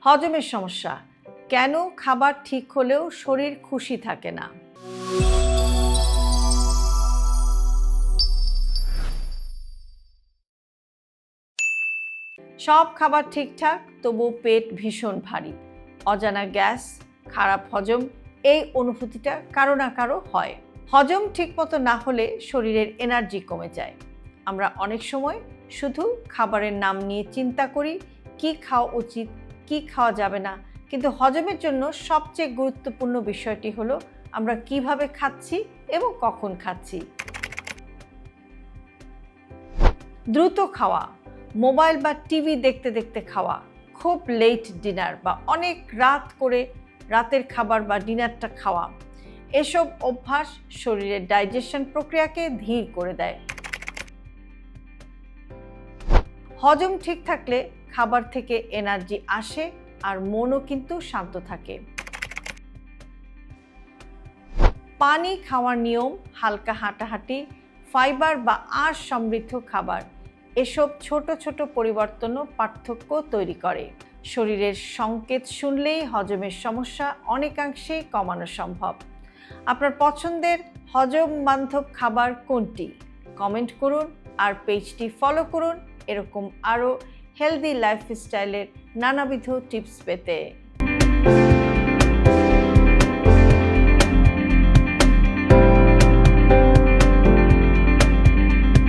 হজমের সমস্যা, কেন খাবার ঠিক হলেও শরীর খুশি থাকে না? সব খাবার ঠিকঠাক, তবু পেট ভীষণ ভারী, অজানা গ্যাস, খারাপ হজম, এই অনুভূতিটা কারো না কারো হয়। হজম ঠিকমতো না হলে শরীরের এনার্জি কমে যায়। আমরা অনেক সময় শুধু খাবারের নাম নিয়ে চিন্তা করি, কি খাওয়া উচিত, কি খাওয়া যাবে না, কিন্তু হজমের জন্য সবচেয়ে গুরুত্বপূর্ণ বিষয়টি হলো আমরা কিভাবে খাচ্ছি এবং কখন খাচ্ছি। দ্রুত খাওয়া, মোবাইল বা টিভি দেখতে দেখতে খাওয়া, খুব লেট ডিনার বা অনেক রাত করে রাতের খাবার বা ডিনারটা খাওয়া, এসব অভ্যাস শরীরের ডাইজেশন প্রক্রিয়াকে ধীর করে দেয়। হজম ঠিক থাকলে খাবার থেকে এনার্জি আসে আর মনও কিন্তু শান্ত থাকে। পানি খাওয়ার নিয়ম, হালকা হাঁটাহাঁটি, ফাইবার বা আঁশ সমৃদ্ধ খাবার, এসব ছোট ছোট পরিবর্তনও পার্থক্য তৈরি করে। শরীরের সংকেত শুনলেই হজমের সমস্যা অনেকাংশেই কমানো সম্ভব। আপনার পছন্দের হজম বান্ধব খাবার কোনটি? কমেন্ট করুন আর পেজটি ফলো করুন এরকম আরও হেলদি লাইফস্টাইলের নানাবিধ টিপস পেতে।